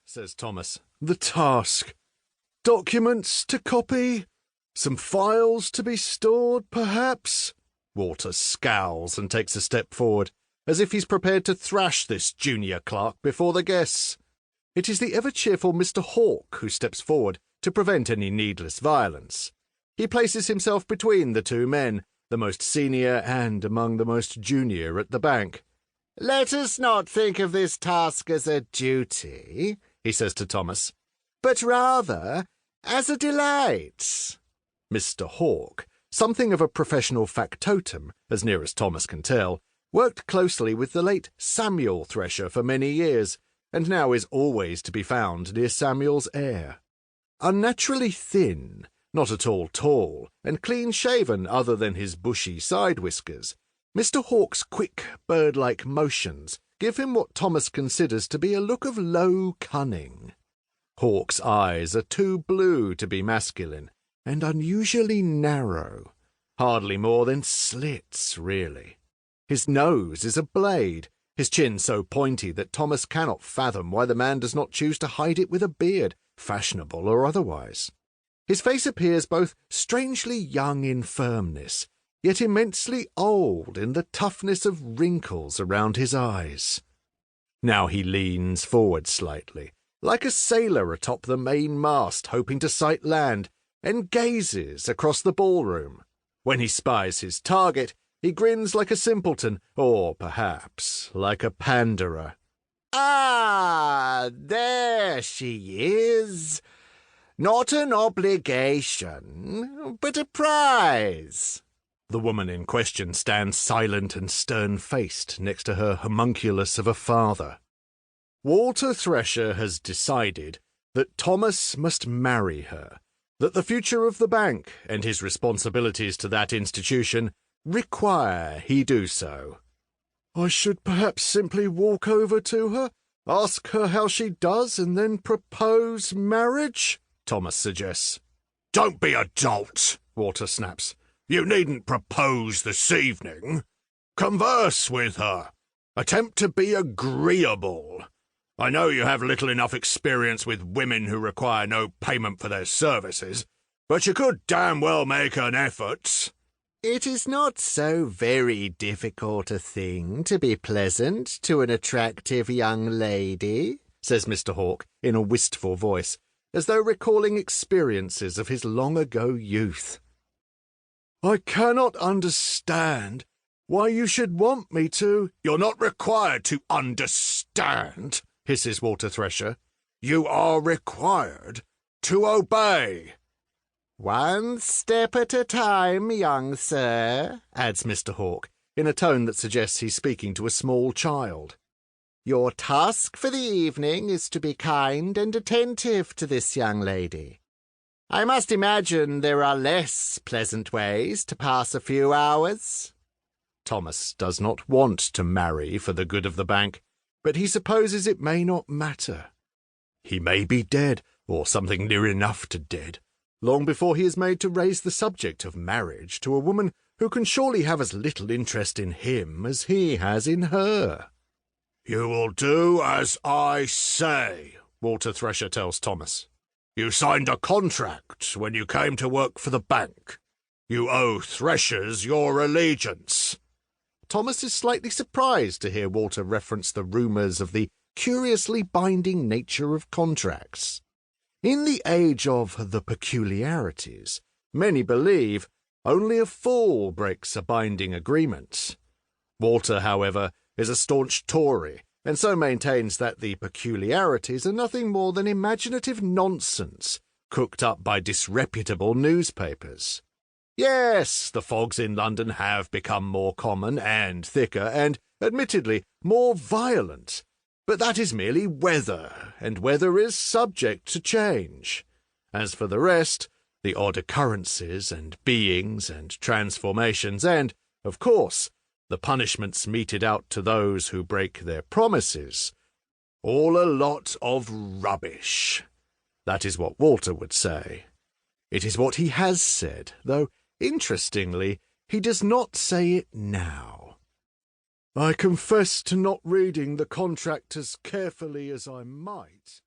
says Thomas. "The task. Documents to copy? Some files to be stored, perhaps?" Walter scowls and takes a step forward, as if he's prepared to thrash this junior clerk before the guests. It is the ever-cheerful Mr. Hawke who steps forward to prevent any needless violence. He places himself between the two men, the most senior and among the most junior at the bank. "Let us not think of this task as a duty," he says to Thomas, "but rather as a delight." Mr. Hawke, something of a professional factotum, as near as Thomas can tell, worked closely with the late Samuel Thresher for many years, and now is always to be found near Samuel's heir. Unnaturally thin, not at all tall, and clean-shaven other than his bushy side whiskers, Mr. Hawke's quick, bird-like motions give him what Thomas considers to be a look of low cunning. Hawke's eyes are too blue to be masculine, and unusually narrow, hardly more than slits, really. His nose is a blade, his chin so pointy that Thomas cannot fathom why the man does not choose to hide it with a beard, fashionable or otherwise. His face appears both strangely young in firmness, yet immensely old in the toughness of wrinkles around his eyes. Now he leans forward slightly, like a sailor atop the main mast hoping to sight land, and gazes across the ballroom. When he spies his target, he grins like a simpleton, or perhaps like a panderer. "Ah, there she is. Not an obligation, but a prize." The woman in question stands silent and stern-faced next to her homunculus of a father. Walter Thresher has decided that Thomas must marry her, that the future of the bank and his responsibilities to that institution require he do so. "I should perhaps simply walk over to her, ask her how she does, and then propose marriage," Thomas suggests. "Don't be a dolt," Walter snaps. "You needn't propose this evening. Converse with her. Attempt to be agreeable. I know you have little enough experience with women who require no payment for their services, but you could damn well make an effort." "It is not so very difficult a thing to be pleasant to an attractive young lady," says Mr. Hawke in a wistful voice, as though recalling experiences of his long-ago youth. "I cannot understand why you should want me to—" "You're not required to understand," hisses Walter Thresher. "You are required to obey." "One step at a time, young sir," adds Mr. Hawke, in a tone that suggests he's speaking to a small child. "Your task for the evening is to be kind and attentive to this young lady. I must imagine there are less pleasant ways to pass a few hours." Thomas does not want to marry for the good of the bank, but he supposes it may not matter. He may be dead, or something near enough to dead, long before he is made to raise the subject of marriage to a woman who can surely have as little interest in him as he has in her. "You will do as I say," Walter Thresher tells Thomas. "You signed a contract when you came to work for the bank. You owe Threshers your allegiance." Thomas is slightly surprised to hear Walter reference the rumours of the curiously binding nature of contracts. In the age of the Peculiarities, many believe only a fool breaks a binding agreement. Walter, however, is a staunch Tory, and so maintains that the Peculiarities are nothing more than imaginative nonsense cooked up by disreputable newspapers. Yes, the fogs in London have become more common and thicker, and, admittedly, more violent, but that is merely weather, and weather is subject to change. As for the rest, the odd occurrences and beings and transformations, and, of course, the punishments meted out to those who break their promises, all a lot of rubbish. That is what Walter would say. It is what he has said, though, interestingly, he does not say it now. "I confess to not reading the contract as carefully as I might,"